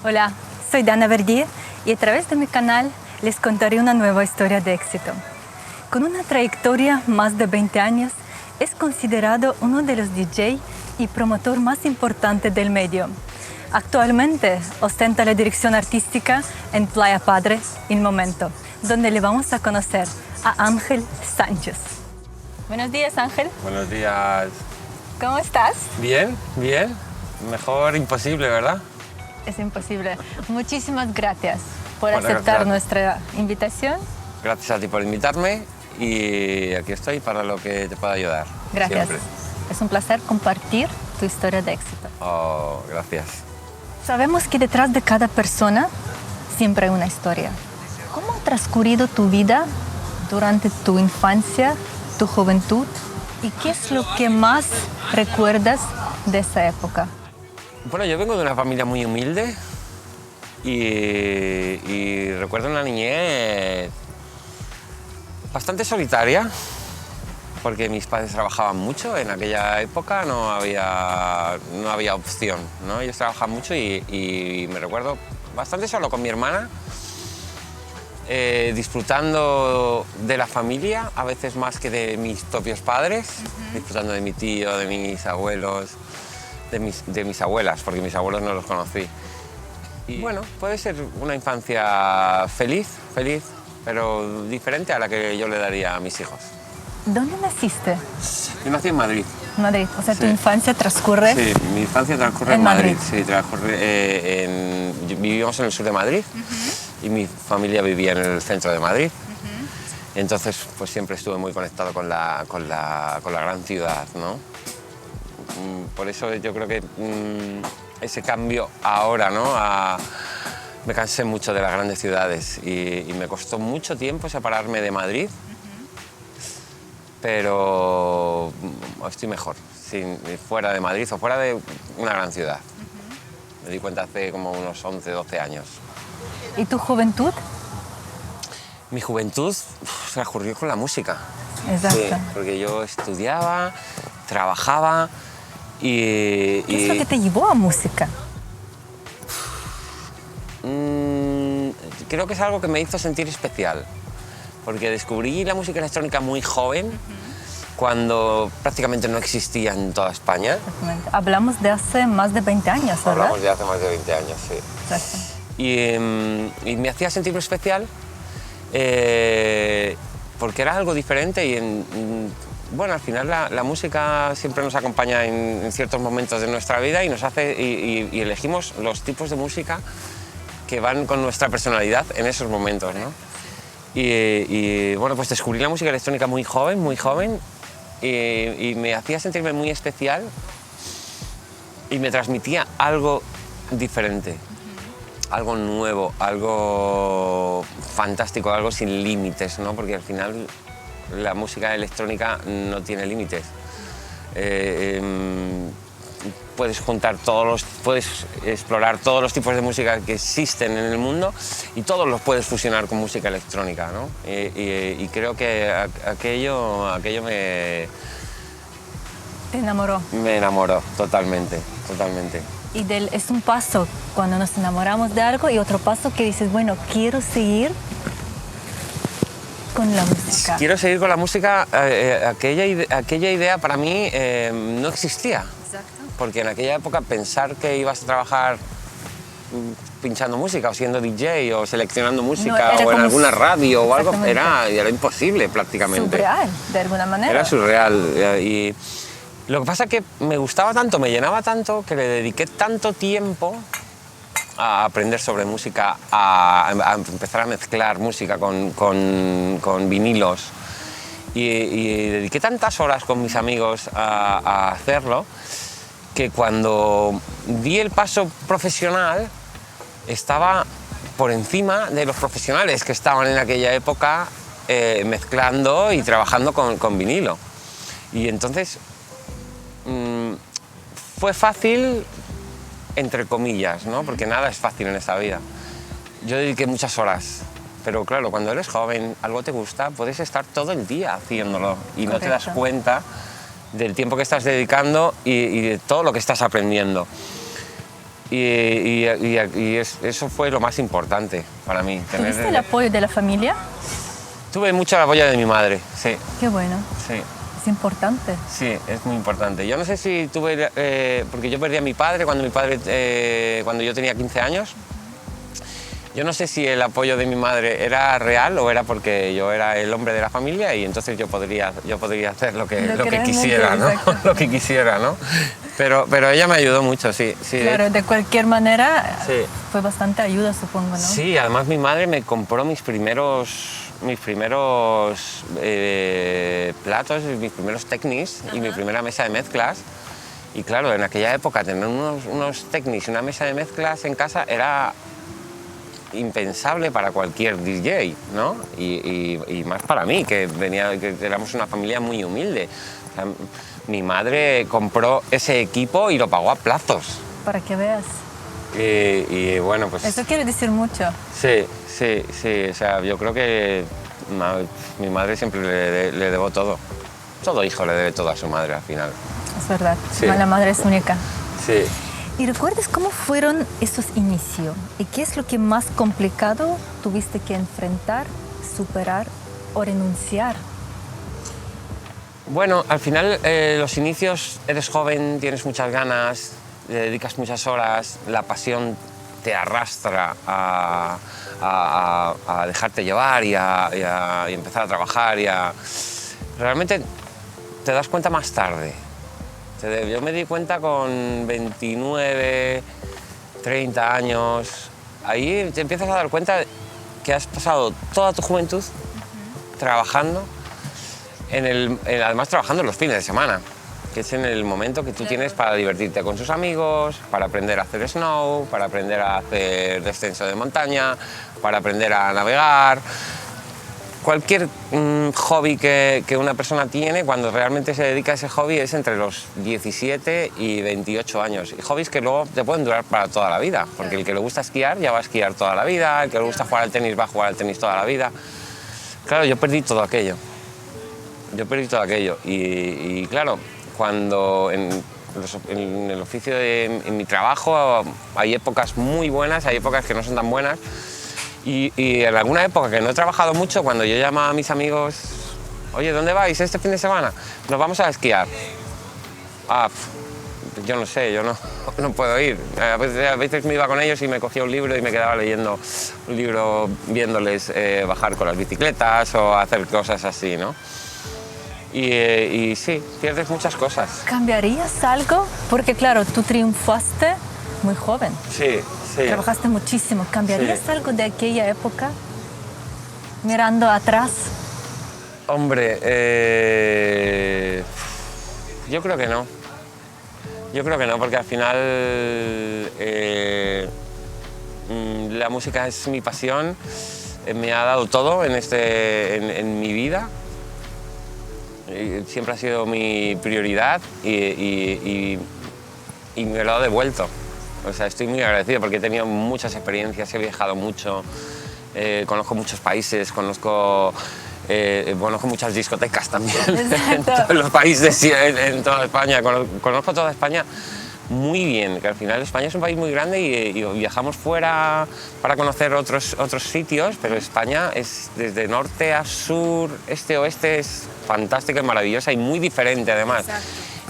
Hola, soy Dana Verdier y a través de mi canal les contaré una nueva historia de éxito. Con una trayectoria más de 20 años, es considerado uno de los DJ y promotor más importantes del medio. Actualmente ostenta la dirección artística en Playa Padre, Il Momento, donde le vamos a conocer a Ángel Sánchez. Buenos días, Ángel. Buenos días. ¿Cómo estás? Bien, bien. Mejor imposible, ¿verdad? Es imposible. Muchísimas gracias por Bueno, aceptar gracias. nuestra invitación. Gracias a ti por invitarme y aquí estoy para lo que te pueda ayudar. Gracias. Siempre. Es un placer compartir tu historia de éxito. Oh, gracias. Sabemos que detrás de cada persona siempre hay una historia. ¿Cómo ha transcurrido tu vida durante tu infancia, tu juventud? ¿Y qué es lo que más recuerdas de esa época? Bueno, yo vengo de una familia muy humilde y recuerdo una niñez bastante solitaria porque mis padres trabajaban mucho. En aquella época no había opción, ¿no? Ellos trabajaban mucho y me recuerdo bastante solo con mi hermana, disfrutando de la familia, a veces más que de mis propios padres, disfrutando de mi tío, de mis abuelos, de mis abuelas, porque mis abuelos no los conocí. Y bueno, puede ser una infancia feliz, pero diferente a la que yo le daría a mis hijos. ¿Dónde naciste? Yo nací en Madrid. Madrid. O sea, tu Sí. infancia transcurre. Sí, mi infancia transcurre En en Madrid. Madrid. Sí, vivíamos en el sur de Madrid y mi familia vivía en el centro de Madrid. Entonces, pues siempre estuve muy conectado con la gran ciudad, ¿no? Por eso yo creo que ese cambio ahora, ¿no? Me cansé mucho de las grandes ciudades y me costó mucho tiempo separarme de Madrid, pero estoy mejor fuera de Madrid o fuera de una gran ciudad. Me di cuenta hace como unos 11, 12 años. ¿Y tu juventud? Mi juventud transcurrió con la música. Exacto. Sí, porque yo estudiaba, trabajaba y... ¿Qué es lo que te llevó a música? Creo que es algo que me hizo sentir especial, porque descubrí la música electrónica muy joven, cuando prácticamente no existía en toda España. Exactamente. Hablamos de hace más de 20 años, ¿verdad? Hablamos de hace más de 20 años, sí. Exacto. Y me hacía sentirme especial porque era algo diferente y bueno, al final la música siempre nos acompaña en ciertos momentos de nuestra vida y nos hace y elegimos los tipos de música que van con nuestra personalidad en esos momentos, ¿no? Y bueno, pues descubrí la música electrónica muy joven y me hacía sentirme muy especial y me transmitía algo diferente, algo nuevo, algo fantástico, algo sin límites, ¿no? Porque al final la música electrónica no tiene límites. Puedes puedes explorar todos los tipos de música que existen en el mundo y todos los puedes fusionar con música electrónica, ¿no? Y creo que aquello Te enamoró. me enamoró totalmente. Y es un paso cuando nos enamoramos de algo y otro paso que dices, bueno, quiero seguir con la música. Quiero seguir con la música. Aquella idea para mí no existía. Exacto. Porque en aquella época pensar que ibas a trabajar pinchando música o siendo DJ o seleccionando música era o en como alguna radio o algo exactamente. era imposible prácticamente. Surreal, de alguna manera. Era surreal. Y lo que pasa es que me gustaba tanto, me llenaba tanto, que le dediqué tanto tiempo a aprender sobre música, a empezar a mezclar música con vinilos. Y dediqué tantas horas con mis amigos a hacerlo, que cuando di el paso profesional estaba por encima de los profesionales que estaban en aquella época mezclando y trabajando con vinilo. Y entonces fue fácil, entre comillas, ¿no? Porque nada es fácil en esta vida. Yo dediqué muchas horas, pero claro, cuando eres joven, algo te gusta, puedes estar todo el día haciéndolo y no te das cuenta del tiempo que estás dedicando y de todo lo que estás aprendiendo. Eso fue lo más importante para mí. ¿Tuviste el apoyo de la familia? Tuve mucho apoyo de mi madre, sí. Qué bueno. Sí. Es importante. Sí, es muy importante. Yo no sé si tuve, porque yo perdí a mi padre cuando yo tenía 15 años. Yo no sé si el apoyo de mi madre era real o era porque yo era el hombre de la familia y entonces yo podría hacer lo que quisiera, ¿no? Lo que quisiera, ¿no? Pero ella me ayudó mucho, sí. Claro, de cualquier manera sí. Fue bastante ayuda, supongo, ¿no? Sí, además mi madre me compró mis primeros platos, mis primeros Technics y mi primera mesa de mezclas. Y claro, en aquella época tener unos Technics y una mesa de mezclas en casa era impensable para cualquier DJ, ¿no? Y más para mí, que éramos una familia muy humilde. O sea, mi madre compró ese equipo y lo pagó a plazos. Para que veas. Y bueno, pues... Eso quiere decir mucho. Sí. O sea, yo creo que mi madre siempre le debo todo. Todo hijo le debe todo a su madre al final. Es verdad. Sí. La madre es única. Sí. ¿Y recuerdas cómo fueron esos inicios? ¿Y qué es lo que más complicado tuviste que enfrentar, superar o renunciar? Bueno, al final los inicios, eres joven, tienes muchas ganas, le dedicas muchas horas, la pasión te arrastra a dejarte llevar y empezar a trabajar. Realmente te das cuenta más tarde. Yo me di cuenta con 29, 30 años. Ahí te empiezas a dar cuenta que has pasado toda tu juventud trabajando, además trabajando en los fines de semana, que es en el momento que tú tienes para divertirte con tus amigos, para aprender a hacer snow, para aprender a hacer descenso de montaña, para aprender a navegar. Cualquier hobby que una persona tiene, cuando realmente se dedica a ese hobby, es entre los 17 y 28 años. Y hobbies que luego te pueden durar para toda la vida, porque el que le gusta esquiar ya va a esquiar toda la vida, el que le gusta jugar al tenis va a jugar al tenis toda la vida. Claro, yo perdí todo aquello. Y claro, cuando en el oficio en mi trabajo hay épocas muy buenas, hay épocas que no son tan buenas. Y en alguna época que no he trabajado mucho, cuando yo llamaba a mis amigos, oye, ¿dónde vais este fin de semana? Nos vamos a esquiar. Yo no sé, yo no puedo ir. A veces me iba con ellos y me cogía un libro y me quedaba leyendo un libro, viéndoles bajar con las bicicletas o hacer cosas así, ¿no? Y sí, pierdes muchas cosas. ¿Cambiarías algo? Porque claro, tú triunfaste muy joven. Sí. Trabajaste muchísimo. ¿Cambiarías algo de aquella época? Mirando atrás. Hombre, yo creo que no. Porque al final la música es mi pasión, me ha dado todo en mi vida. Siempre ha sido mi prioridad y me lo ha devuelto. O sea, estoy muy agradecido porque he tenido muchas experiencias, he viajado mucho, conozco muchos países, conozco muchas discotecas también en todos los países, en toda España. Conozco toda España muy bien, que al final España es un país muy grande y viajamos fuera para conocer otros sitios, pero España es desde norte a sur, este a oeste, es fantástica y maravillosa y muy diferente además.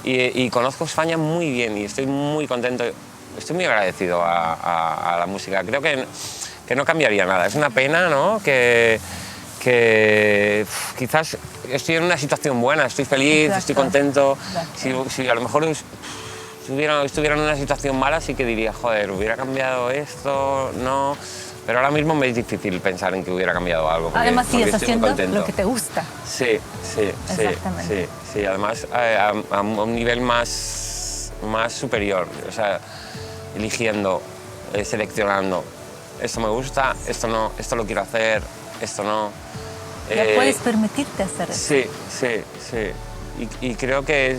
Y conozco España muy bien y estoy muy contento. Estoy muy agradecido a la música. Creo que no cambiaría nada. Es una pena, ¿no? Que quizás estoy en una situación buena, estoy feliz, estoy contento. Si a lo mejor estuviera en una situación mala, sí que diría, joder, hubiera cambiado esto, no. Pero ahora mismo me es difícil pensar en que hubiera cambiado algo. Además, sigues haciendo lo que te gusta. Sí. Además, a un nivel más superior. O sea, eligiendo, seleccionando, esto me gusta, esto no, esto lo quiero hacer, esto no. Ya puedes permitirte hacer eso. Sí. Y creo que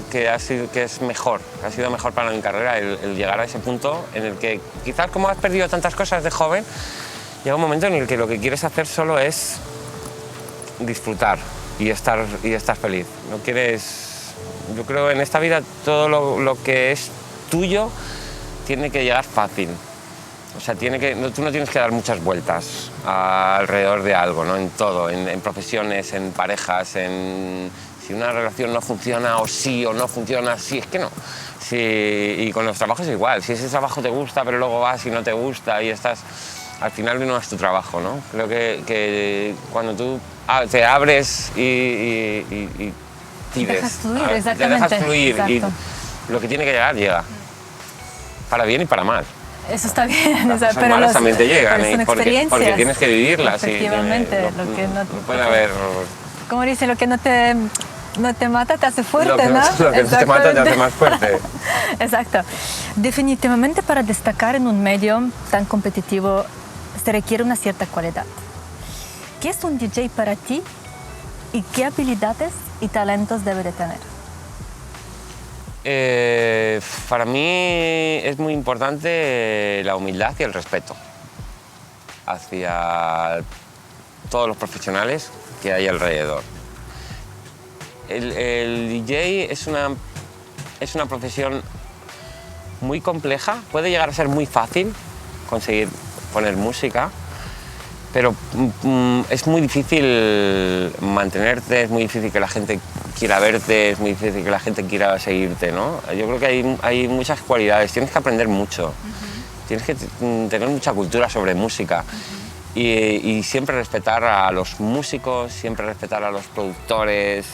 es mejor, ha sido mejor para mi carrera el llegar a ese punto en el que quizás como has perdido tantas cosas de joven, llega un momento en el que lo que quieres hacer solo es disfrutar y estar feliz. No quieres, yo creo en esta vida todo lo que es tuyo tiene que llegar fácil. O sea, tú no tienes que dar muchas vueltas alrededor de algo, ¿no? En todo, en profesiones, en parejas, si una relación no funciona o sí o no funciona, sí, es que no. Sí, y con los trabajos es igual, si ese trabajo te gusta pero luego vas y no te gusta y estás, al final no es tu trabajo, ¿no? Creo que cuando tú te abres y dejas fluir, te exactamente. dejas fluir y Exacto. lo que tiene que llegar, llega. Para bien y para mal. Eso está bien, Las cosas pero malas también te llegan, pero son porque experiencias. tienes que vivirlas. Efectivamente, No, lo que no puede haber... Como dicen, lo que no te mata te hace fuerte, Lo que ¿no? lo que no te mata te hace más fuerte. Exacto. Definitivamente para destacar en un medio tan competitivo se requiere una cierta cualidad. ¿Qué es un DJ para ti y qué habilidades y talentos debe de tener? Para mí es muy importante la humildad y el respeto hacia todos los profesionales que hay alrededor. El DJ es una profesión muy compleja, puede llegar a ser muy fácil conseguir poner música, pero es muy difícil mantenerte, es muy difícil que la gente quiera verte, es muy difícil que la gente quiera seguirte, ¿no? Yo creo que hay muchas cualidades, tienes que aprender mucho, tienes que tener mucha cultura sobre música y siempre respetar a los músicos, siempre respetar a los productores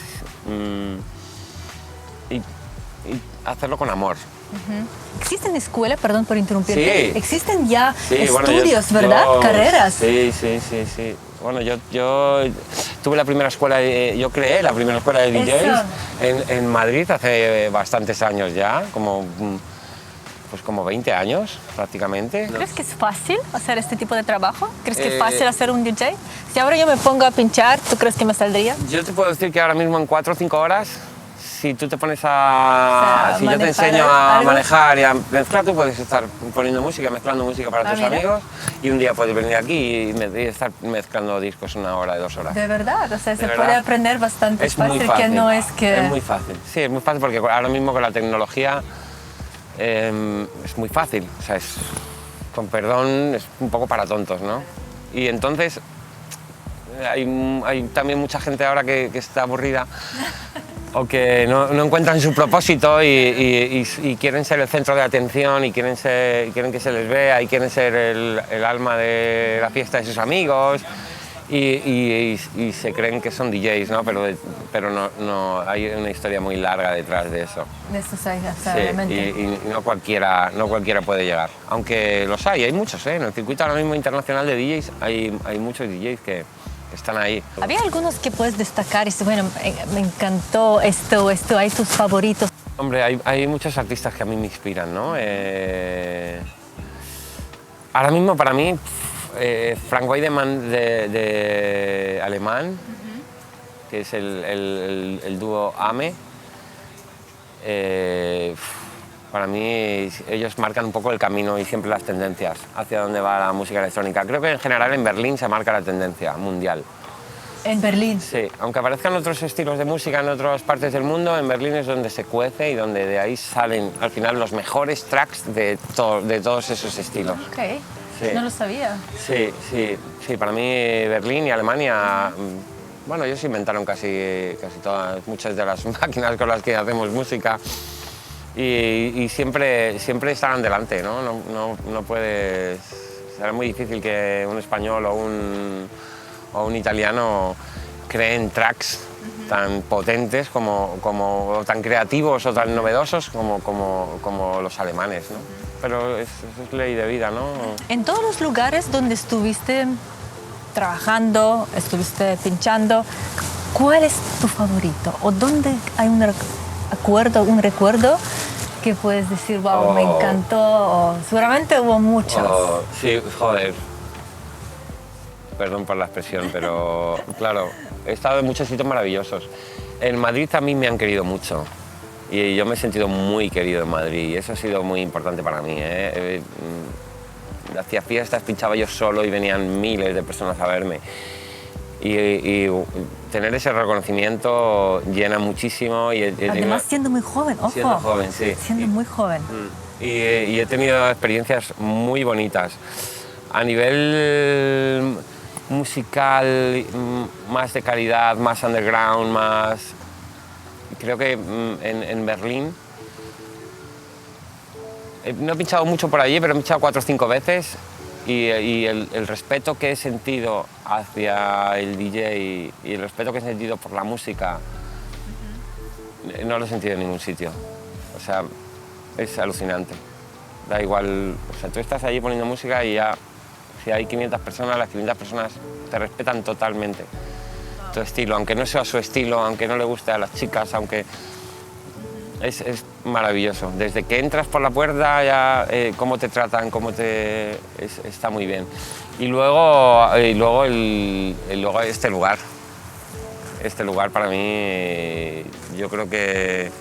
y hacerlo con amor. ¿Existen escuelas, perdón por interrumpirte? Sí. Existen ya Sí, estudios, ¿verdad? Carreras. Sí. Bueno, yo tuve la primera escuela, yo creé la primera escuela de DJs en Madrid hace bastantes años ya, como 20 años prácticamente. ¿Crees que es fácil hacer este tipo de trabajo? ¿Crees que es fácil hacer un DJ? Si ahora yo me pongo a pinchar, ¿tú crees que me saldría? Yo te puedo decir que ahora mismo en 4 o 5 horas, si tú te pones si yo te enseño a manejar y a mezclar, tú puedes estar poniendo música, mezclando música para tus amigos y un día puedes venir aquí y estar mezclando discos 1 hora, 2 horas. De verdad, o sea, se verdad. puede aprender bastante Es muy fácil, que no es que... Es muy fácil, sí, es muy fácil porque ahora mismo con la tecnología es muy fácil, o sea, con perdón, es un poco para tontos, ¿no? Y entonces hay también mucha gente ahora que está aburrida o que no encuentran su propósito y quieren ser el centro de atención y quieren que se les vea y quieren ser el alma de la fiesta de sus amigos y se creen que son DJs, ¿no? Pero no, hay una historia muy larga detrás de eso. De eso sí, Sí, y no cualquiera puede llegar, aunque los hay muchos, ¿eh? En el circuito ahora mismo internacional de DJs hay muchos DJs que están ahí. ¿Había algunos que puedes destacar y dices, bueno, me encantó esto, hay tus favoritos? Hombre, hay muchos artistas que a mí me inspiran, ¿no? Ahora mismo para mí, Frank Weidemann de alemán, que es el dúo AME, para mí ellos marcan un poco el camino y siempre las tendencias hacia dónde va la música electrónica. Creo que en general en Berlín se marca la tendencia mundial. ¿En Berlín? Sí, aunque aparezcan otros estilos de música en otras partes del mundo, en Berlín es donde se cuece y donde de ahí salen al final los mejores tracks de todos esos estilos. Ok, Sí. no lo sabía. Sí, para mí Berlín y Alemania, bueno, ellos inventaron casi muchas de las máquinas con las que hacemos música y siempre estarán delante, ¿no? No puedes, será muy difícil que un español o un italiano creen tracks tan potentes o tan creativos o tan novedosos como los alemanes, ¿no? Pero eso es ley de vida, ¿no? En todos los lugares donde estuviste trabajando, estuviste pinchando, ¿cuál es tu favorito? ¿O dónde hay un recuerdo que puedes decir, wow, me encantó? O seguramente hubo muchos. Sí, joder. Perdón por la expresión, pero claro, he estado en muchos sitios maravillosos. En Madrid a mí me han querido mucho. Y yo me he sentido muy querido en Madrid y eso ha sido muy importante para mí, ¿eh? Hacía fiestas, pinchaba yo solo y venían miles de personas a verme. Y tener ese reconocimiento llena muchísimo. Además siendo muy joven, ojo. Siendo joven, sí. Siendo muy joven. y he tenido experiencias muy bonitas. A nivel musical, más de calidad, más underground, más... Creo que en Berlín... No he pinchado mucho por allí, pero he pinchado 4 o 5 veces y el respeto que he sentido hacia el DJ y el respeto que he sentido por la música no lo he sentido en ningún sitio. O sea, es alucinante. Da igual, o sea, tú estás allí poniendo música y ya, si hay 500 personas, las 500 personas te respetan totalmente tu estilo, aunque no sea su estilo, aunque no le guste a las chicas, aunque... Es maravilloso. Desde que entras por la puerta ya cómo te tratan, está muy bien. Y luego este lugar. Este lugar para mí yo creo que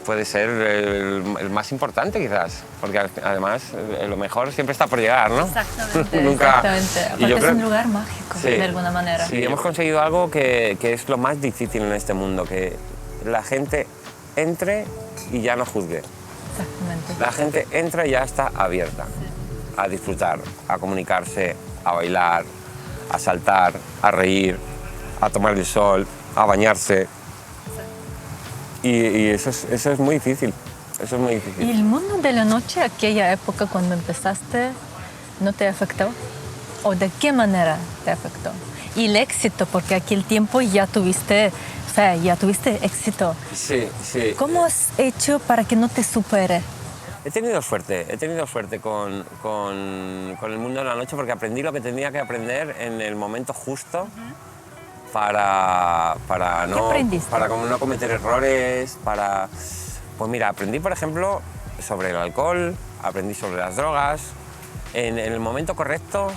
puede ser el más importante quizás, porque además lo mejor siempre está por llegar, ¿no? Exactamente, Nunca... exactamente. Aparte Y yo creo... es un lugar mágico, Sí, de alguna manera. sí, hemos conseguido algo que es lo más difícil en este mundo, que la gente entre y ya no juzgue. Exactamente. La gente entra y ya está abierta a disfrutar, a comunicarse, a bailar, a saltar, a reír, a tomar el sol, a bañarse. Y eso es muy difícil. Eso es muy difícil. ¿Y el mundo de la noche, aquella época cuando empezaste, no te afectó? ¿O de qué manera te afectó? Y el éxito, porque aquel tiempo ya tuviste éxito. Sí, sí. ¿Cómo has hecho para que no te supere? He tenido suerte con el mundo de la noche porque aprendí lo que tenía que aprender en el momento justo para no cometer errores, Pues mira, aprendí, por ejemplo, sobre el alcohol, aprendí sobre las drogas, en el momento correcto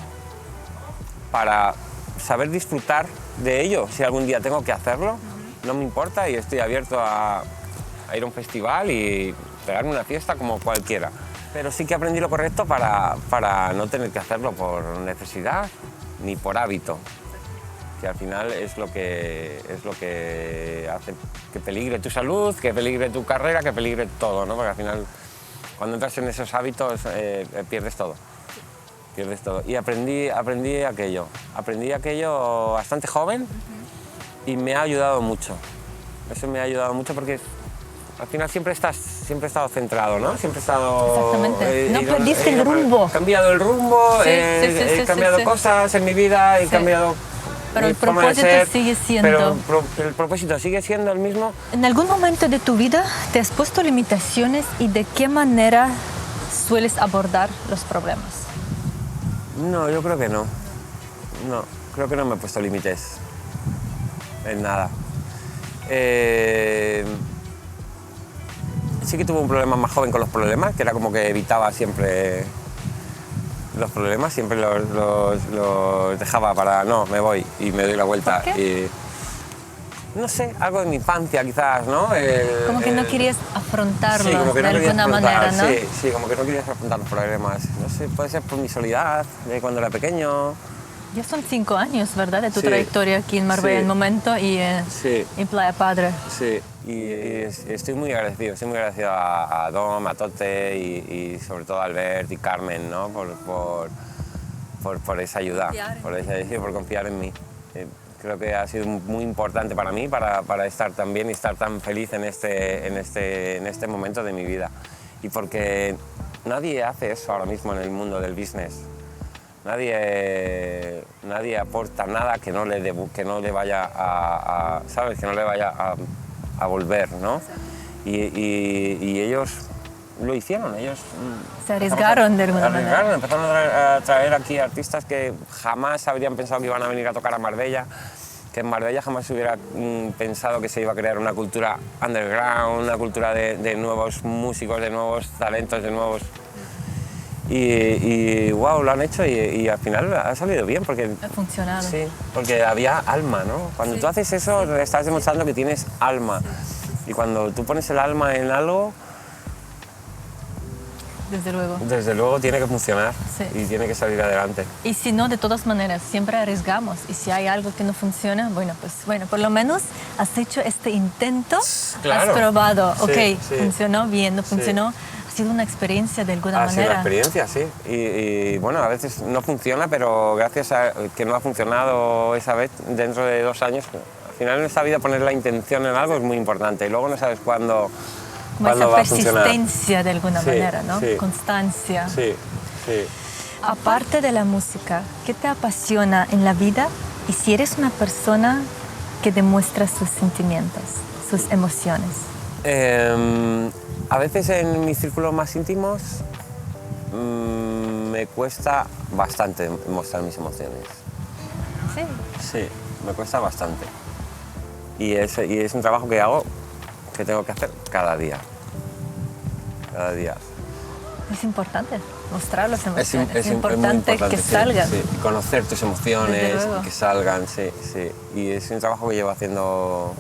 para saber disfrutar de ello. Si algún día tengo que hacerlo, no me importa y estoy abierto a ir a un festival y pegarme una fiesta como cualquiera. Pero sí que aprendí lo correcto para no tener que hacerlo por necesidad ni por hábito, que al final es lo que hace que peligre tu salud, que peligre tu carrera, que peligre todo, ¿no? Porque al final, cuando entras en esos hábitos, pierdes todo. Pierdes todo. Y aprendí aquello bastante joven y me ha ayudado mucho. Eso me ha ayudado mucho porque al final siempre he estado centrado, ¿no? Siempre he estado... Exactamente. No perdiste el rumbo. He cambiado el rumbo, he cambiado cosas en mi vida, he cambiado... Pero el forma de propósito ser, sigue siendo... Pero el propósito sigue siendo el mismo. ¿En algún momento de tu vida te has puesto limitaciones y de qué manera sueles abordar los problemas? No, yo creo que no. No, creo que no me he puesto límites en nada. Sí que tuve un problema más joven con los problemas, que era como que evitaba siempre los problemas, siempre los dejaba para no, me voy y me doy la vuelta. ¿Por qué? No sé, algo de mi infancia quizás, ¿no? Como que no querías afrontarlos sí, como que de no alguna manera, ¿no? Sí, como que no querías afrontar los problemas. No sé, puede ser por mi soledad, de cuando era pequeño. Ya son 5 años, ¿verdad? De tu Sí. trayectoria aquí en Marbella, Sí. en Momento y Sí. en Playa Padre. Sí, y estoy muy agradecido a Dom, a Tote y sobre todo a Albert y Carmen, ¿no? por esa ayuda, por confiar en mí. Creo que ha sido muy importante para mí, para estar tan bien y estar tan feliz en este momento de mi vida. Y porque nadie hace eso ahora mismo en el mundo del business. Nadie aporta nada que no le vaya ¿sabes? Que no le vaya a volver, ¿no? Y ellos lo hicieron, ellos Se arriesgaron de alguna manera. Empezaron a traer aquí artistas que jamás habrían pensado que iban a venir a tocar a Marbella, que en Marbella jamás se hubiera pensado que se iba a crear una cultura underground, una cultura de nuevos músicos, de nuevos talentos, de nuevos... Y wow, lo han hecho y al final ha salido bien porque... Ha funcionado. Sí, porque había alma, ¿no? Cuando tú haces eso, estás demostrando que tienes alma. Y cuando tú pones el alma en algo, desde luego tiene que funcionar y tiene que salir adelante. Y si no, de todas maneras, siempre arriesgamos. Y si hay algo que no funciona, bueno, por lo menos has hecho este intento, Claro. has probado, Sí, ok, sí. funcionó bien, no funcionó, sido una experiencia de alguna Ha sido una manera. experiencia, sí. Y, bueno, a veces no funciona, pero gracias a que no ha funcionado esa vez, dentro de 2 años, al final en esta vida poner la intención en algo es muy importante. Y luego no sabes cuándo Como esa va a funcionar. persistencia de alguna Sí, manera, ¿no? sí. Constancia. Sí, sí. Aparte de la música, ¿qué te apasiona en la vida? Y si eres una persona que demuestra sus sentimientos, sus emociones. A veces en mis círculos más íntimos me cuesta bastante mostrar mis emociones. Sí. Sí, me cuesta bastante. Y es un trabajo que hago, que tengo que hacer cada día. Cada día. Es importante mostrar las Es emociones. Es, muy importante que sí, salgan. sí. Conocer tus Desde emociones, luego. que salgan, sí, sí. Y es un trabajo que llevo haciendo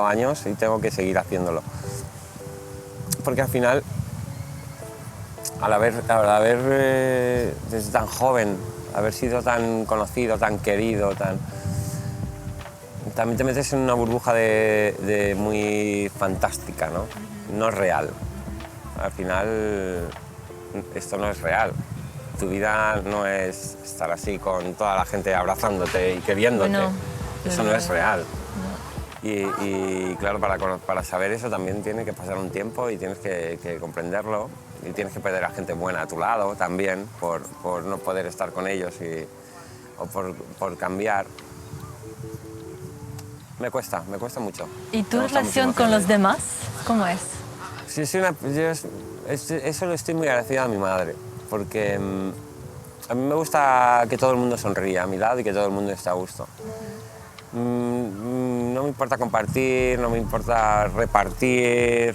años y tengo que seguir haciéndolo. Porque al final, al haber desde tan joven, haber sido tan conocido, tan querido, también te metes en una burbuja de muy fantástica, ¿no? No es real. Al final, esto no es real. Tu vida no es estar así con toda la gente abrazándote y queriéndote. Bueno, Eso no es real. Y claro, para saber eso también tiene que pasar un tiempo y tienes que comprenderlo y tienes que perder a gente buena a tu lado también por no poder estar con ellos o por cambiar. Me cuesta mucho. ¿Y tu Me cuesta relación mucho con los emociones. demás? ¿Cómo es? Sí, eso lo estoy muy agradecido a mi madre, porque a mí me gusta que todo el mundo sonría a mi lado y que todo el mundo esté a gusto. No me importa compartir, no me importa repartir.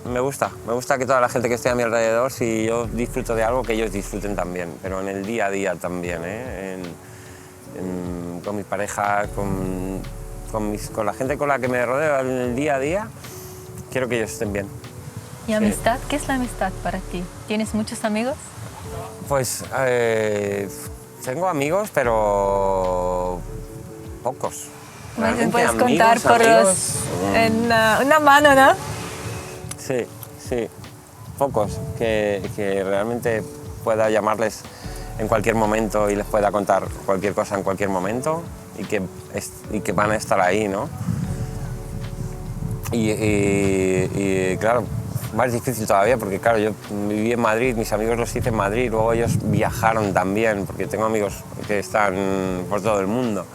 Me gusta que toda la gente que esté a mi alrededor, si yo disfruto de algo, que ellos disfruten también, pero en el día a día también, ¿eh? Con mi pareja, con la gente con la que me rodeo en el día a día, quiero que ellos estén bien. ¿Y amistad? ¿Qué es la amistad para ti? ¿Tienes muchos amigos? Pues tengo amigos, pero pocos. Me Realmente puedes amigos, contar por amigos, en una mano, ¿no? Sí, sí, pocos que realmente pueda llamarles en cualquier momento y les pueda contar cualquier cosa en cualquier momento y que van a estar ahí, ¿no? Y claro, más difícil todavía porque claro, yo viví en Madrid, mis amigos los hice en Madrid, luego ellos viajaron también porque tengo amigos que están por todo el mundo.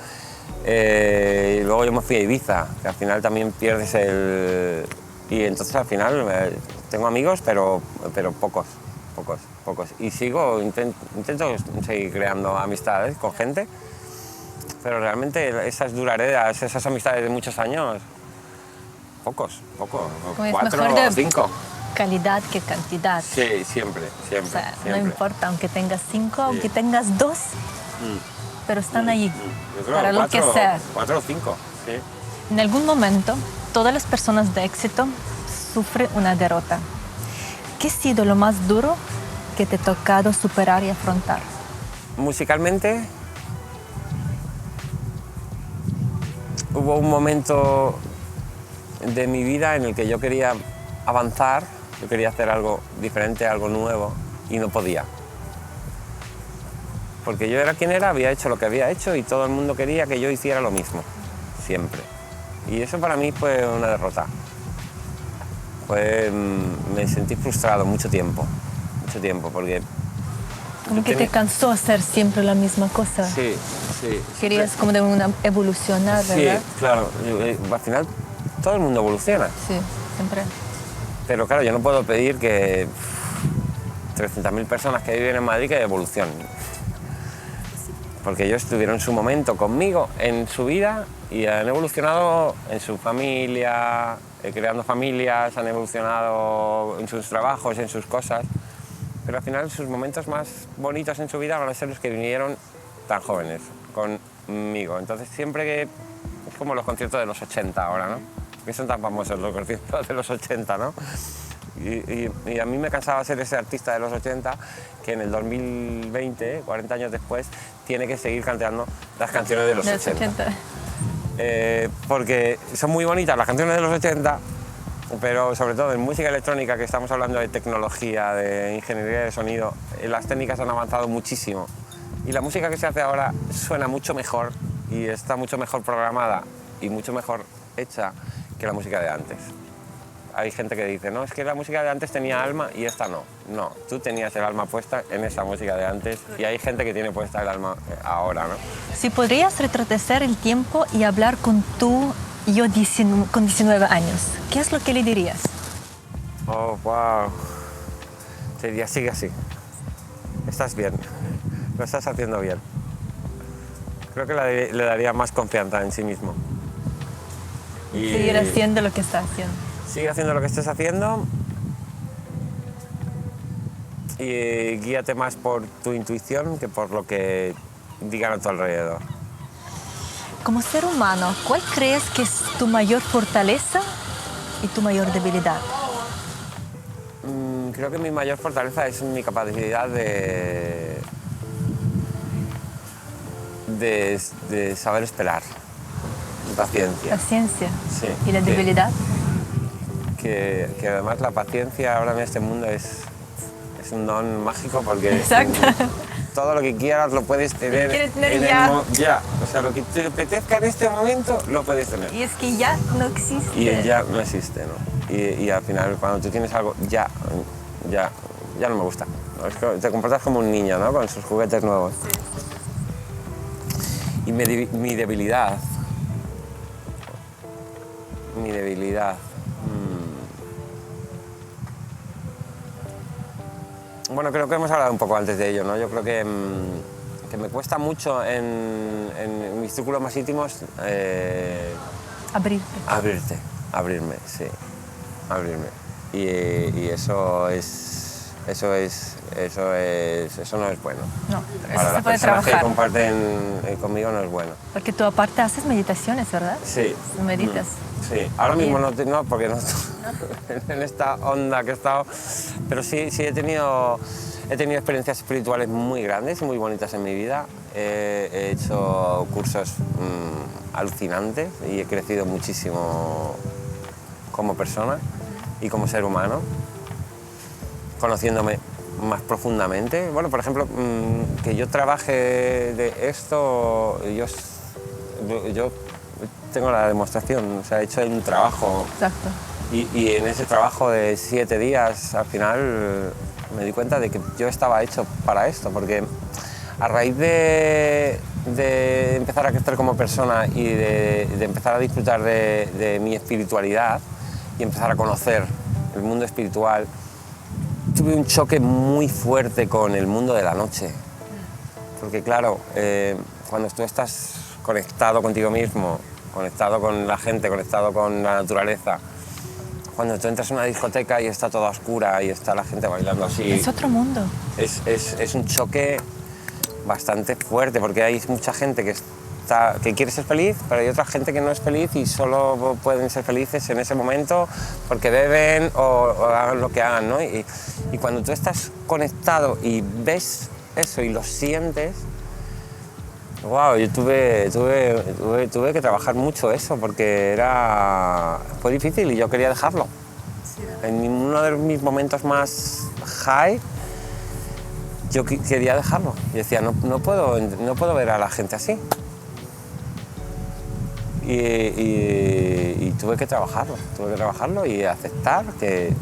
Y luego yo me fui a Ibiza, que al final también pierdes el... Y entonces al final tengo amigos, pero pocos. Y intento seguir creando amistades con gente, pero realmente esas duraderas, esas amistades de muchos años, pocos, Como es 4 mejor de o 5. calidad que cantidad. Sí, siempre. O sea, no siempre. importa, aunque tengas 5, aunque tengas 2, pero están allí Yo creo para lo que sea. 4 o 5, sí. En algún momento, todas las personas de éxito sufren una derrota. ¿Qué ha sido lo más duro que te ha tocado superar y afrontar? Musicalmente, hubo un momento de mi vida en el que yo quería avanzar, yo quería hacer algo diferente, algo nuevo, y no podía. Porque yo era quien era, había hecho lo que había hecho y todo el mundo quería que yo hiciera lo mismo, siempre. Y eso para mí fue una derrota. Me sentí frustrado mucho tiempo, porque... Como que te cansó hacer siempre la misma cosa. Sí. Querías como de una evolucionar, ¿verdad? Sí, claro. Al final todo el mundo evoluciona. Sí, siempre. Pero claro, yo no puedo pedir que 300.000 personas que viven en Madrid que evolucionen. Porque ellos tuvieron su momento conmigo en su vida y han evolucionado en su familia, creando familias, han evolucionado en sus trabajos, en sus cosas. Pero al final sus momentos más bonitos en su vida van a ser los que vinieron tan jóvenes, conmigo. Entonces siempre que... Es como los conciertos de los 80 ahora, ¿no? Que son tan famosos los conciertos de los 80, ¿no? Y a mí me cansaba ser ese artista de los 80 que en el 2020, 40 años después, tiene que seguir cantando las canciones de los 80. Porque son muy bonitas las canciones de los 80, pero sobre todo en música electrónica, que estamos hablando de tecnología, de ingeniería de sonido, las técnicas han avanzado muchísimo y la música que se hace ahora suena mucho mejor y está mucho mejor programada y mucho mejor hecha que la música de antes. Hay gente que dice, no, es que la música de antes tenía alma y esta no. No, tú tenías el alma puesta en esa música de antes y hay gente que tiene puesta el alma ahora, ¿no? Si podrías retroceder el tiempo y hablar con tu yo con 19 años, ¿qué es lo que le dirías? Oh, wow. Te diría, sigue así. Estás bien. Lo estás haciendo bien. Creo que le daría más confianza en sí mismo. Y seguir haciendo lo que está haciendo. Sigue haciendo lo que estés haciendo y guíate más por tu intuición que por lo que digan a tu alrededor. Como ser humano, ¿cuál crees que es tu mayor fortaleza y tu mayor debilidad? Creo que mi mayor fortaleza es mi capacidad de saber esperar, paciencia. Paciencia. Sí. ¿Y la debilidad? Que además la paciencia ahora en este mundo es un don mágico porque Exacto. todo lo que quieras lo puedes tener, Quieres tener ya. Ya. O sea, lo que te apetezca en este momento lo puedes tener. Y es que ya no existe. Y el ya no existe, ¿no? Y al final cuando tú tienes algo, ya no me gusta. ¿No? Es que te comportas como un niño, ¿no? Con sus juguetes nuevos. Y mi debilidad. Mi debilidad. Bueno, creo que hemos hablado un poco antes de ello, ¿no? Yo creo que me cuesta mucho en mis círculos más íntimos abrirme, sí, abrirme. Y eso no es bueno. No, Para eso se las puede personas trabajar. que comparten conmigo no es bueno. Porque tú aparte haces meditaciones, ¿verdad? Sí. Meditas. Sí, ahora mismo no, porque no estoy en esta onda que he estado, pero sí he tenido experiencias espirituales muy grandes y muy bonitas en mi vida. He hecho cursos alucinantes y he crecido muchísimo como persona y como ser humano, conociéndome más profundamente. Bueno, por ejemplo, que yo trabaje de esto, yo tengo la demostración, o sea, he hecho un trabajo. Exacto. Y en ese trabajo de 7 días, al final me di cuenta de que yo estaba hecho para esto, porque a raíz de empezar a crecer como persona y de empezar a disfrutar de mi espiritualidad y empezar a conocer el mundo espiritual, tuve un choque muy fuerte con el mundo de la noche. Porque claro, cuando tú estás conectado contigo mismo, conectado con la gente, conectado con la naturaleza, cuando tú entras en una discoteca y está toda oscura y está la gente bailando así... Es otro mundo. Es un choque bastante fuerte, porque hay mucha gente que quiere ser feliz, pero hay otra gente que no es feliz y solo pueden ser felices en ese momento porque beben o hagan lo que hagan, ¿no? Y cuando tú estás conectado y ves eso y lo sientes, wow, yo tuve que trabajar mucho eso porque fue difícil y yo quería dejarlo. En uno de mis momentos más high, yo quería dejarlo. Y decía, no puedo ver a la gente así. Y tuve que trabajarlo y aceptar que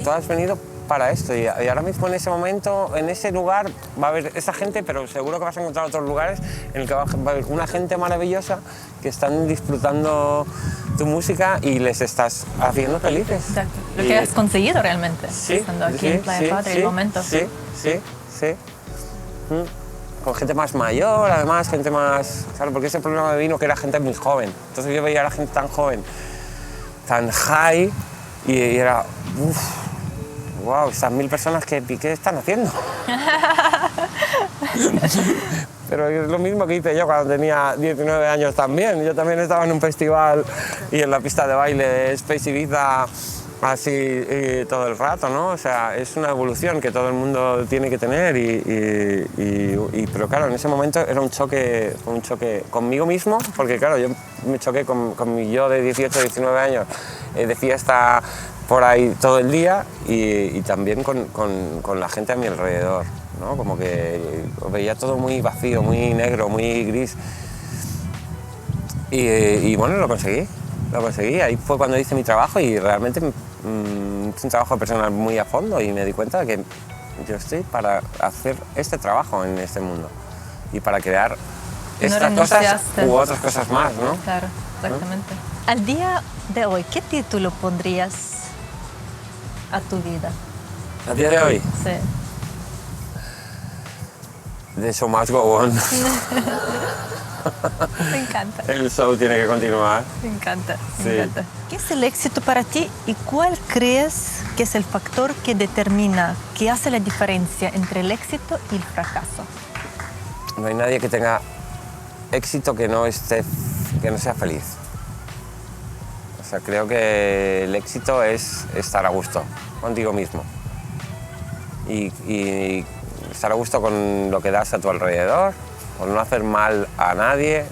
tú has venido para esto y ahora mismo en ese momento, en ese lugar va a haber esa gente, pero seguro que vas a encontrar otros lugares en el que va a haber una gente maravillosa que están disfrutando tu música y les estás haciendo felices. Exacto. Lo que has conseguido realmente, estando aquí en Playa Patria, el momento. Sí. Con gente más mayor, además, gente más... Claro, porque ese problema me vino que era gente muy joven. Entonces yo veía a la gente tan joven, tan high, y era... wow, estas 1000 personas, ¿qué están haciendo? Pero es lo mismo que hice yo cuando tenía 19 años también. Yo también estaba en un festival y en la pista de baile de Space Ibiza así todo el rato, ¿no? O sea, es una evolución que todo el mundo tiene que tener pero claro, en ese momento era un choque conmigo mismo, porque claro, yo me choqué con mi yo de 18, 19 años de fiesta por ahí todo el día y también con la gente a mi alrededor, ¿no? Como que veía todo muy vacío, muy negro, muy gris y bueno, lo conseguí. Ahí fue cuando hice mi trabajo y realmente es un trabajo personal muy a fondo y me di cuenta de que yo estoy para hacer este trabajo en este mundo y para crear estas cosas u otras cosas más, ¿no? Claro, exactamente. Al día de hoy, ¿qué título pondrías a tu vida? ¿A día de hoy? Sí. The show must go on. Me encanta. El show tiene que continuar. Me encanta, Sí. me encanta. ¿Qué es el éxito para ti y cuál crees que es el factor que determina, que hace la diferencia entre el éxito y el fracaso? No hay nadie que tenga éxito que no sea feliz. O sea, creo que el éxito es estar a gusto contigo mismo y estar a gusto con lo que das a tu alrededor, con no hacer mal a nadie.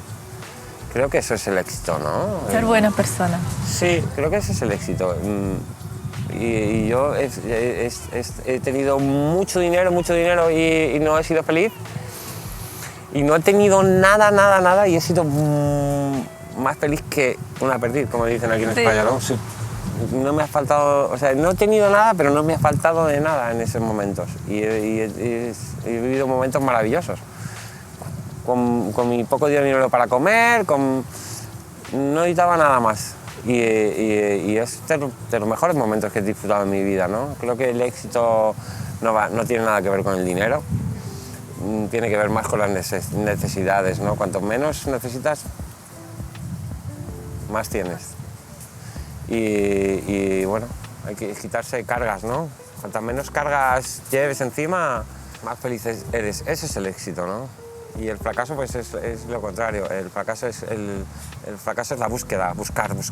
Creo que eso es el éxito, ¿no? Ser buena persona. Sí, creo que ese es el éxito. Y yo he tenido mucho dinero y no he sido feliz. Y no he tenido nada y he sido más feliz que una perdiz, como dicen aquí en España, ¿no? Sí. No me ha faltado, o sea, no he tenido nada, pero no me ha faltado de nada en esos momentos. Y he vivido momentos maravillosos. Con mi poco dinero para comer, no necesitaba nada más. Y es de los mejores momentos que he disfrutado en mi vida, ¿no? Creo que el éxito no tiene nada que ver con el dinero, tiene que ver más con las necesidades, ¿no? Cuanto menos necesitas, más tienes. Y bueno, hay que quitarse cargas, ¿no? Cuantas menos cargas lleves encima, más feliz eres. Ese es el éxito, ¿no? Y el fracaso pues es lo contrario. El fracaso es la búsqueda, buscar, ¿no? El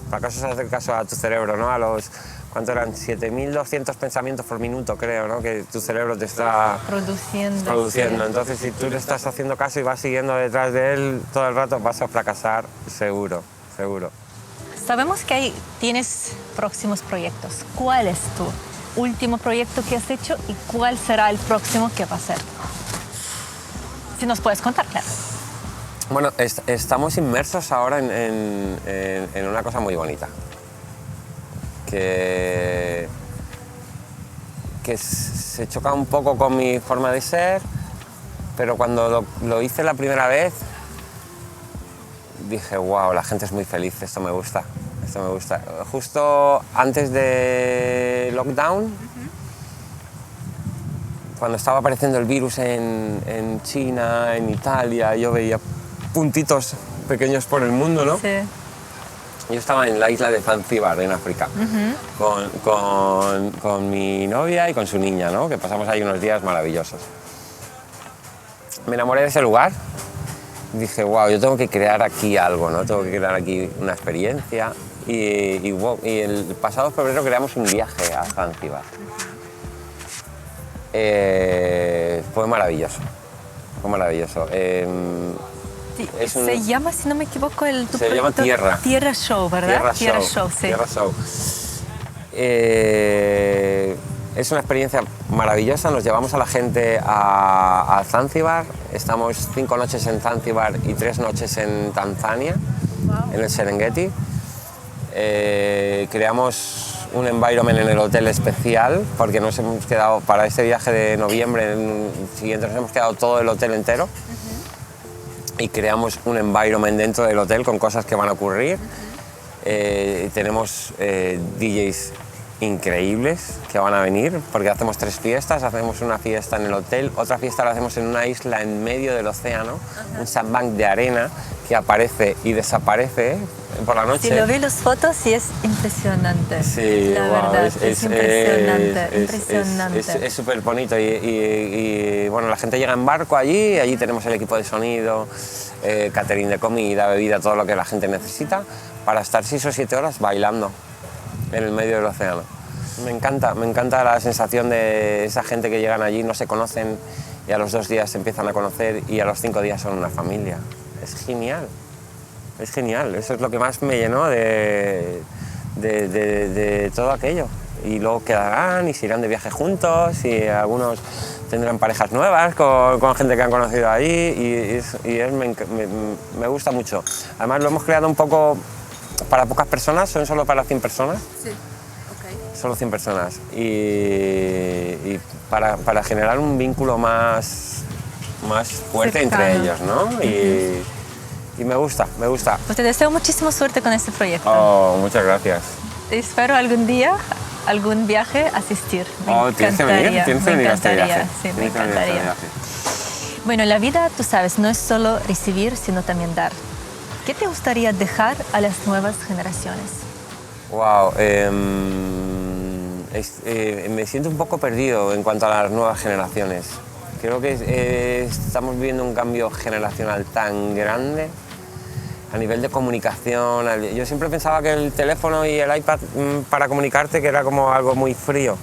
fracaso es hacer caso a tu cerebro, ¿no? A los, ¿cuánto eran? 7.200 pensamientos por minuto, creo, ¿no? Que tu cerebro te está produciendo. Sí. Entonces, si tú le estás haciendo caso y vas siguiendo detrás de él todo el rato, vas a fracasar seguro. Sabemos que tienes próximos proyectos. ¿Cuál es tu último proyecto que has hecho y cuál será el próximo que va a ser? Si nos puedes contar, claro. Bueno, estamos inmersos ahora en una cosa muy bonita. Que se choca un poco con mi forma de ser, pero cuando lo hice la primera vez, dije, wow, la gente es muy feliz, esto me gusta. Justo antes de lockdown, cuando estaba apareciendo el virus en China, en Italia, yo veía puntitos pequeños por el mundo, ¿no? Sí. Yo estaba en la isla de Zanzíbar, en África, con mi novia y con su niña, ¿no? Que pasamos ahí unos días maravillosos. Me enamoré de ese lugar. Dije, wow, yo tengo que crear aquí algo, ¿no? Tengo que crear aquí una experiencia. Y el pasado febrero creamos un viaje a Zanzíbar. Fue maravilloso. Sí, se llama, si no me equivoco, se llama Tierra. Tierra Show, ¿verdad? Tierra Show, sí. Tierra Show. Es una experiencia maravillosa. Nos llevamos a la gente a Zanzíbar. Estamos 5 noches en Zanzíbar y 3 noches en Tanzania, en el Serengeti. Creamos un environment en el hotel especial porque nos hemos quedado para este viaje de noviembre siguiente, nos hemos quedado todo el hotel entero y creamos un environment dentro del hotel con cosas que van a ocurrir. Tenemos DJs increíbles que van a venir porque hacemos 3 fiestas. Hacemos una fiesta en el hotel, otra fiesta la hacemos en una isla en medio del océano, un sandbank de arena que aparece y desaparece por la noche. Si lo vi las fotos y es impresionante. Sí, la verdad, es impresionante. Es súper bonito y bueno, la gente llega en barco allí tenemos el equipo de sonido, catering de comida, bebida, todo lo que la gente necesita para estar 6 o 7 horas bailando en el medio del océano. Me encanta la sensación de esa gente que llegan allí, no se conocen y a los 2 días se empiezan a conocer y a los 5 días son una familia. Es genial, eso es lo que más me llenó de todo aquello. Y luego quedarán y se irán de viaje juntos y algunos tendrán parejas nuevas con gente que han conocido ahí me gusta mucho. Además lo hemos creado un poco para pocas personas, son solo para 100 personas. Sí, ok. Solo 100 personas y para generar un vínculo más fuerte cercano entre ellos, ¿no? Y me gusta. Pues te deseo muchísima suerte con este proyecto. Oh, muchas gracias. Te espero algún día, algún viaje, asistir. Tienes que venir a este viaje. Sí, me encantaría. Bueno, la vida, tú sabes, no es solo recibir, sino también dar. ¿Qué te gustaría dejar a las nuevas generaciones? Wow, me siento un poco perdido en cuanto a las nuevas generaciones. Creo que estamos viviendo un cambio generacional tan grande a nivel de comunicación. Yo siempre pensaba que el teléfono y el iPad para comunicarte que era como algo muy frío,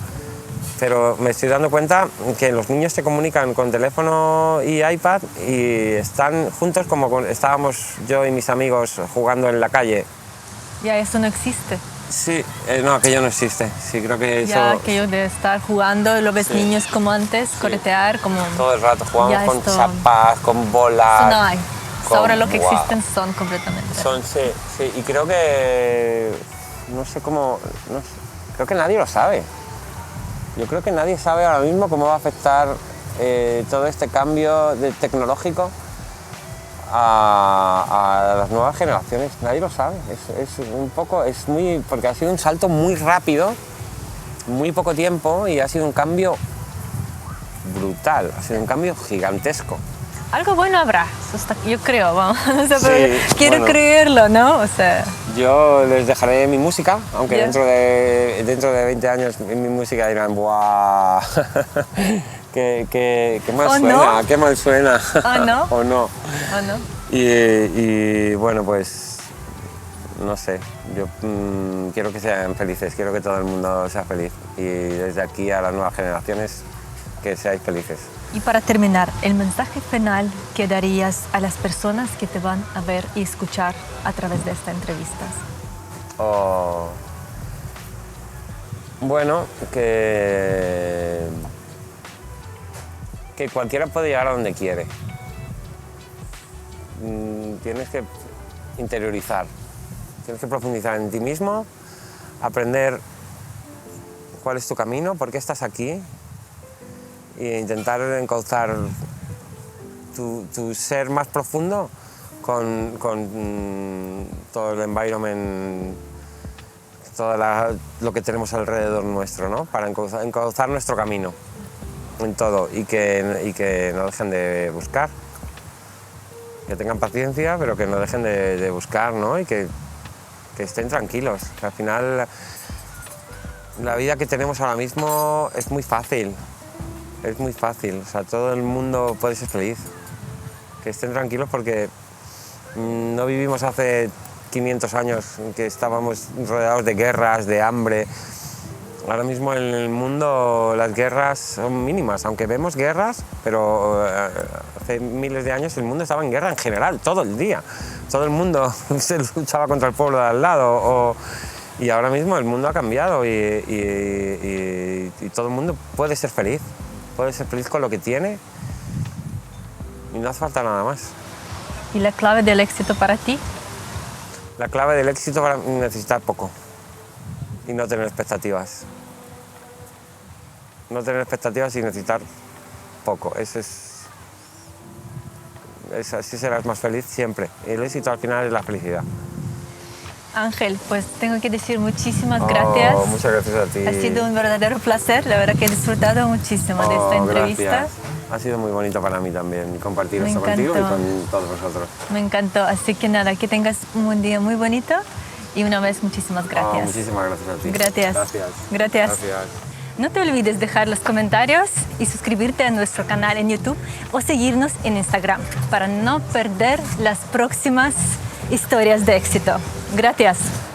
pero me estoy dando cuenta que los niños se comunican con teléfono y iPad y están juntos como estábamos yo y mis amigos jugando en la calle. Ya eso no existe. Sí, no, aquello no existe. Sí, creo que eso... Ya aquello de estar jugando, lo ves niños como antes, corretear, como... Todo el rato jugamos ya con esto... chapas, con bolas... Eso no hay. Ahora lo que existen son completamente... Sí, y creo que... No sé cómo... creo que nadie lo sabe. Yo creo que nadie sabe ahora mismo cómo va a afectar todo este cambio tecnológico a las nuevas generaciones. Nadie lo sabe. Porque ha sido un salto muy rápido, muy poco tiempo y ha sido un cambio brutal, ha sido un cambio gigantesco. Algo bueno habrá, yo creo, vamos. O sea, Sí, quiero creerlo, ¿no? O sea... Yo les dejaré mi música, aunque dentro de 20 años mi música dirán, ¡buah! qué mal suena, no? qué mal suena. ¿O no? ¿O no? ¿O no? Y bueno, pues no sé, yo quiero que sean felices, quiero que todo el mundo sea feliz y desde aquí a las nuevas generaciones que seáis felices. Y para terminar, el mensaje final que darías a las personas que te van a ver y escuchar a través de esta entrevista. Bueno, que cualquiera puede llegar a donde quiere. Tienes que interiorizar, tienes que profundizar en ti mismo, aprender cuál es tu camino, por qué estás aquí e intentar encauzar tu ser más profundo con todo el environment, todo lo que tenemos alrededor nuestro, ¿no? Para encauzar nuestro camino en todo y que no dejen de buscar. Que tengan paciencia, pero que no dejen de buscar, ¿no? Y que estén tranquilos. Que al final la vida que tenemos ahora mismo es muy fácil. Es muy fácil. O sea, todo el mundo puede ser feliz. Que estén tranquilos porque no vivimos hace 500 años en que estábamos rodeados de guerras, de hambre. Ahora mismo en el mundo las guerras son mínimas, aunque vemos guerras, pero hace miles de años el mundo estaba en guerra en general, todo el día. Todo el mundo se luchaba contra el pueblo de al lado. Y ahora mismo el mundo ha cambiado y todo el mundo puede ser feliz con lo que tiene y no hace falta nada más. ¿Y la clave del éxito para ti? La clave del éxito para necesitar poco y no tener expectativas. No tener expectativas y necesitar poco. Así serás más feliz siempre. El éxito al final es la felicidad. Ángel, pues tengo que decir muchísimas gracias. Muchas gracias a ti. Ha sido un verdadero placer, la verdad que he disfrutado muchísimo de esta entrevista. Gracias. Ha sido muy bonito para mí también compartir esto contigo y con todos vosotros. Me encantó, así que nada, que tengas un día muy bonito y una vez muchísimas gracias. Muchísimas gracias a ti. Gracias. No te olvides dejar los comentarios y suscribirte a nuestro canal en YouTube o seguirnos en Instagram para no perder las próximas historias de éxito. Gracias.